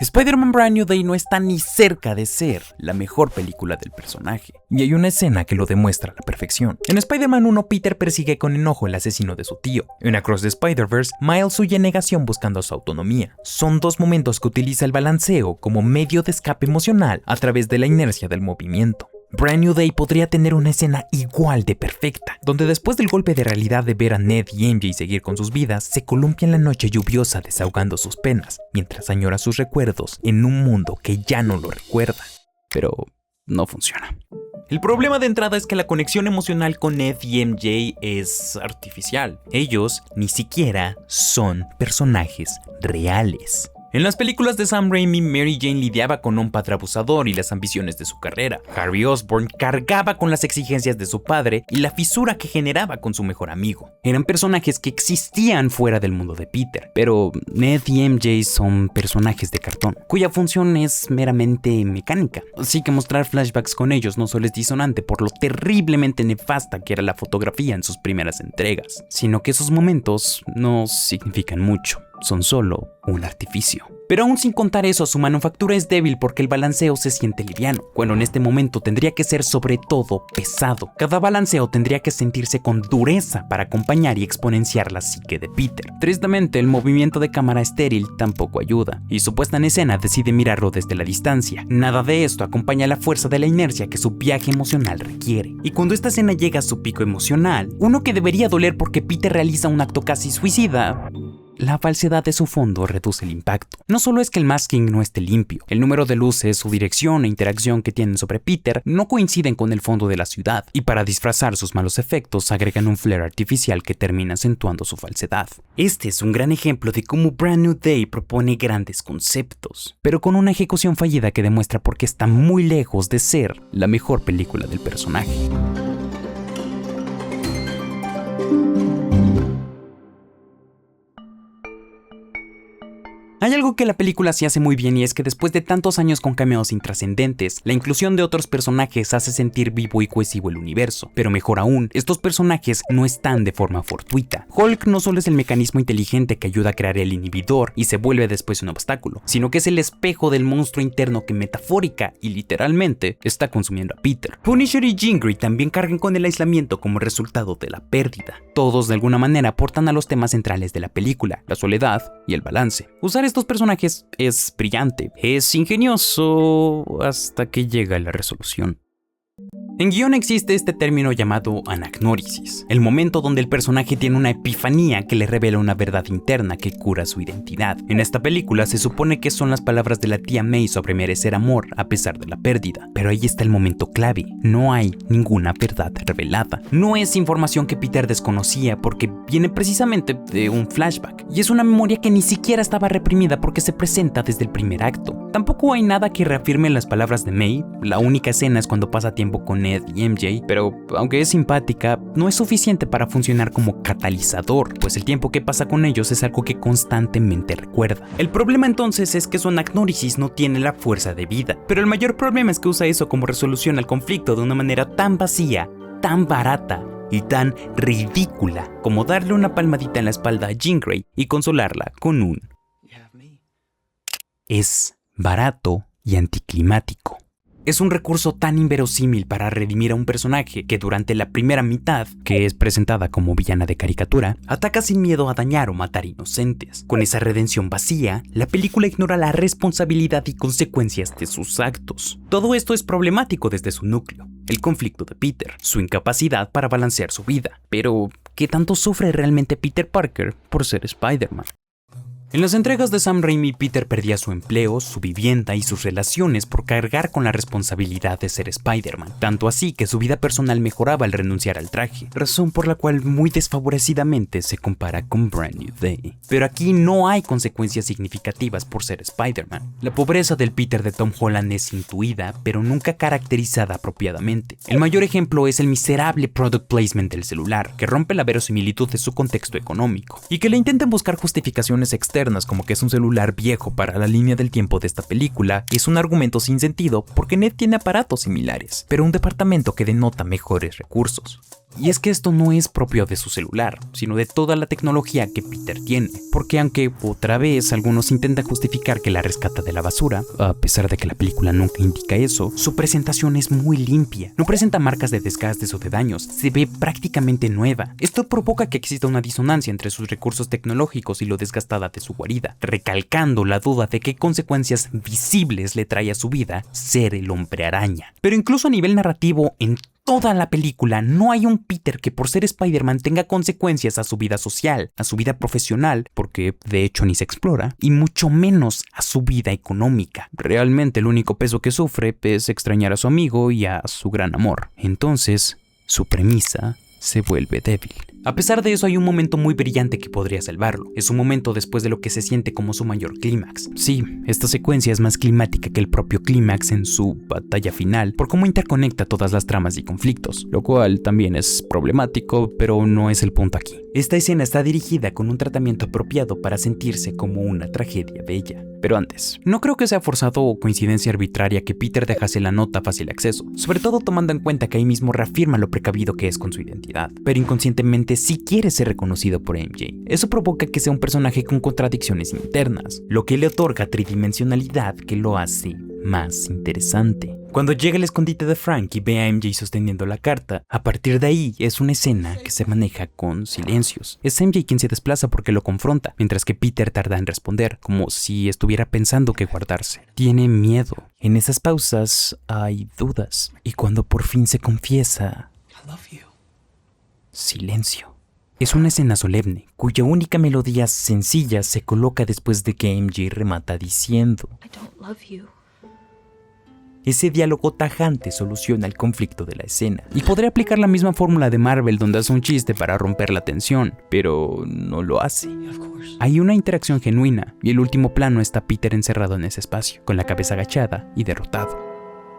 Spider-Man Brand New Day no está ni cerca de ser la mejor película del personaje, y hay una escena que lo demuestra a la perfección. En Spider-Man 1, Peter persigue con enojo al asesino de su tío. En Across the Spider-Verse, Miles huye en negación buscando su autonomía. Son dos momentos que utiliza el balanceo como medio de escape emocional a través de la inercia del movimiento. Brand New Day podría tener una escena igual de perfecta, donde después del golpe de realidad de ver a Ned y MJ seguir con sus vidas, se columpia en la noche lluviosa desahogando sus penas, mientras añora sus recuerdos en un mundo que ya no lo recuerda. Pero no funciona. El problema de entrada es que la conexión emocional con Ned y MJ es artificial. Ellos ni siquiera son personajes reales. En las películas de Sam Raimi, Mary Jane lidiaba con un padre abusador y las ambiciones de su carrera. Harry Osborn cargaba con las exigencias de su padre y la fisura que generaba con su mejor amigo. Eran personajes que existían fuera del mundo de Peter, pero Ned y MJ son personajes de cartón, cuya función es meramente mecánica. Así que mostrar flashbacks con ellos no solo es disonante por lo terriblemente nefasta que era la fotografía en sus primeras entregas, sino que esos momentos no significan mucho. Son solo un artificio. Pero aún sin contar eso, su manufactura es débil porque el balanceo se siente liviano, cuando en este momento tendría que ser sobre todo pesado. Cada balanceo tendría que sentirse con dureza para acompañar y exponenciar la psique de Peter. Tristemente, el movimiento de cámara estéril tampoco ayuda, y su puesta en escena decide mirarlo desde la distancia. Nada de esto acompaña la fuerza de la inercia que su viaje emocional requiere. Y cuando esta escena llega a su pico emocional, uno que debería doler porque Peter realiza un acto casi suicida, la falsedad de su fondo reduce el impacto. No solo es que el masking no esté limpio, el número de luces, su dirección e interacción que tienen sobre Peter no coinciden con el fondo de la ciudad, y para disfrazar sus malos efectos agregan un flare artificial que termina acentuando su falsedad. Este es un gran ejemplo de cómo Brand New Day propone grandes conceptos, pero con una ejecución fallida que demuestra por qué está muy lejos de ser la mejor película del personaje. Hay algo que la película sí hace muy bien, y es que después de tantos años con cameos intrascendentes, la inclusión de otros personajes hace sentir vivo y cohesivo el universo. Pero mejor aún, estos personajes no están de forma fortuita. Hulk no solo es el mecanismo inteligente que ayuda a crear el inhibidor y se vuelve después un obstáculo, sino que es el espejo del monstruo interno que metafórica y literalmente está consumiendo a Peter. Punisher y Jean Grey también cargan con el aislamiento como resultado de la pérdida. Todos de alguna manera aportan a los temas centrales de la película, la soledad y el balance. Usar estos personajes es brillante, es ingenioso hasta que llega la resolución. En guión existe este término llamado anagnórisis, el momento donde el personaje tiene una epifanía que le revela una verdad interna que cura su identidad. En esta película se supone que son las palabras de la tía May sobre merecer amor a pesar de la pérdida, pero ahí está el momento clave: no hay ninguna verdad revelada. No es información que Peter desconocía porque viene precisamente de un flashback, y es una memoria que ni siquiera estaba reprimida porque se presenta desde el primer acto. Tampoco hay nada que reafirme las palabras de May. La única escena es cuando pasa tiempo con Ned y MJ, pero aunque es simpática, no es suficiente para funcionar como catalizador, pues el tiempo que pasa con ellos es algo que constantemente recuerda. El problema entonces es que su anagnórisis no tiene la fuerza de vida, pero el mayor problema es que usa eso como resolución al conflicto de una manera tan vacía, tan barata y tan ridícula como darle una palmadita en la espalda a Jean Grey y consolarla con un "es barato y anticlimático". Es un recurso tan inverosímil para redimir a un personaje que durante la primera mitad, que es presentada como villana de caricatura, ataca sin miedo a dañar o matar inocentes. Con esa redención vacía, la película ignora la responsabilidad y consecuencias de sus actos. Todo esto es problemático desde su núcleo: el conflicto de Peter, su incapacidad para balancear su vida. Pero, ¿qué tanto sufre realmente Peter Parker por ser Spider-Man? En las entregas de Sam Raimi, Peter perdía su empleo, su vivienda y sus relaciones por cargar con la responsabilidad de ser Spider-Man, tanto así que su vida personal mejoraba al renunciar al traje, razón por la cual muy desfavorecidamente se compara con Brand New Day. Pero aquí no hay consecuencias significativas por ser Spider-Man. La pobreza del Peter de Tom Holland es intuida, pero nunca caracterizada apropiadamente. El mayor ejemplo es el miserable product placement del celular, que rompe la verosimilitud de su contexto económico, y que le intentan buscar justificaciones externas como que es un celular viejo para la línea del tiempo de esta película. Es un argumento sin sentido porque Ned tiene aparatos similares, pero un departamento que denota mejores recursos. Y es que esto no es propio de su celular, sino de toda la tecnología que Peter tiene. Porque aunque otra vez algunos intentan justificar que la rescata de la basura, a pesar de que la película nunca indica eso, su presentación es muy limpia. No presenta marcas de desgastes o de daños, se ve prácticamente nueva. Esto provoca que exista una disonancia entre sus recursos tecnológicos y lo desgastada de su guarida, recalcando la duda de qué consecuencias visibles le trae a su vida ser el Hombre Araña. Pero incluso a nivel narrativo, en toda la película no hay un Peter que por ser Spider-Man tenga consecuencias a su vida social, a su vida profesional, porque de hecho ni se explora, y mucho menos a su vida económica. Realmente el único peso que sufre es extrañar a su amigo y a su gran amor. Entonces, su premisa se vuelve débil. A pesar de eso, hay un momento muy brillante que podría salvarlo. Es un momento después de lo que se siente como su mayor clímax. Sí, esta secuencia es más climática que el propio clímax en su batalla final, por cómo interconecta todas las tramas y conflictos, lo cual también es problemático, pero no es el punto aquí. Esta escena está dirigida con un tratamiento apropiado para sentirse como una tragedia bella. Pero antes, no creo que sea forzado o coincidencia arbitraria que Peter dejase la nota fácil acceso, sobre todo tomando en cuenta que ahí mismo reafirma lo precavido que es con su identidad, pero inconscientemente sí quiere ser reconocido por MJ. Eso provoca que sea un personaje con contradicciones internas, lo que le otorga tridimensionalidad que lo hace más interesante. Cuando llega al escondite de Frank y ve a MJ sosteniendo la carta, a partir de ahí es una escena que se maneja con silencios. Es MJ quien se desplaza porque lo confronta, mientras que Peter tarda en responder, como si estuviera pensando qué guardarse. Tiene miedo. En esas pausas hay dudas. Y cuando por fin se confiesa, I love you. Silencio. Es una escena solemne, cuya única melodía sencilla se coloca después de que MJ remata diciendo, I don't love you. Ese diálogo tajante soluciona el conflicto de la escena. Y podría aplicar la misma fórmula de Marvel donde hace un chiste para romper la tensión, pero no lo hace. Hay una interacción genuina y el último plano está Peter encerrado en ese espacio, con la cabeza agachada y derrotado.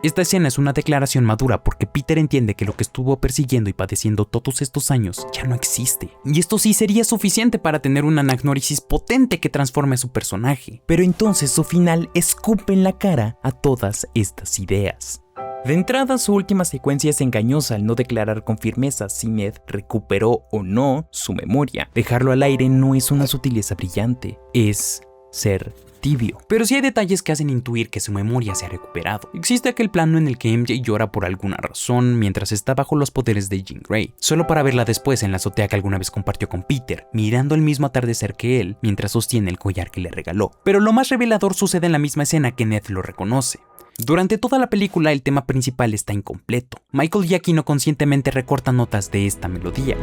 Esta escena es una declaración madura porque Peter entiende que lo que estuvo persiguiendo y padeciendo todos estos años ya no existe. Y esto sí sería suficiente para tener una anagnórisis potente que transforme a su personaje. Pero entonces su final escupe en la cara a todas estas ideas. De entrada, su última secuencia es engañosa al no declarar con firmeza si Ned recuperó o no su memoria. Dejarlo al aire no es una sutileza brillante, es ser tibio. Pero sí hay detalles que hacen intuir que su memoria se ha recuperado. Existe aquel plano en el que MJ llora por alguna razón mientras está bajo los poderes de Jean Grey, solo para verla después en la azotea que alguna vez compartió con Peter, mirando el mismo atardecer que él mientras sostiene el collar que le regaló. Pero lo más revelador sucede en la misma escena que Ned lo reconoce. Durante toda la película el tema principal está incompleto. Michael Giacchino conscientemente recorta notas de esta melodía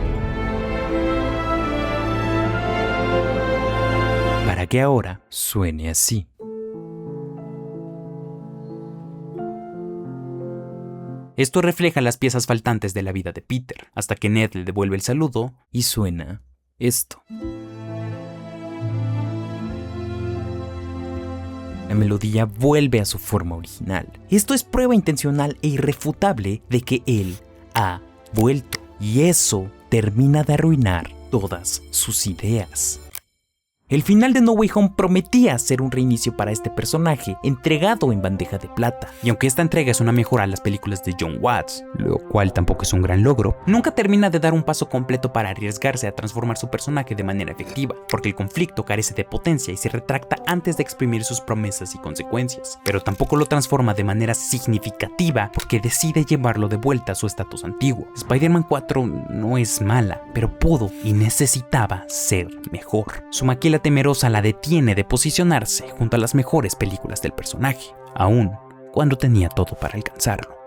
para que ahora suene así. Esto refleja las piezas faltantes de la vida de Peter, hasta que Ned le devuelve el saludo y suena esto. La melodía vuelve a su forma original. Esto es prueba intencional e irrefutable de que él ha vuelto, y eso termina de arruinar todas sus ideas. El final de No Way Home prometía ser un reinicio para este personaje, entregado en bandeja de plata. Y aunque esta entrega es una mejora a las películas de John Watts, lo cual tampoco es un gran logro, nunca termina de dar un paso completo para arriesgarse a transformar su personaje de manera efectiva, porque el conflicto carece de potencia y se retracta antes de exprimir sus promesas y consecuencias. Pero tampoco lo transforma de manera significativa porque decide llevarlo de vuelta a su estatus antiguo. Spider-Man 4 no es mala, pero pudo y necesitaba ser mejor. Su maquila temerosa la detiene de posicionarse junto a las mejores películas del personaje, aun cuando tenía todo para alcanzarlo.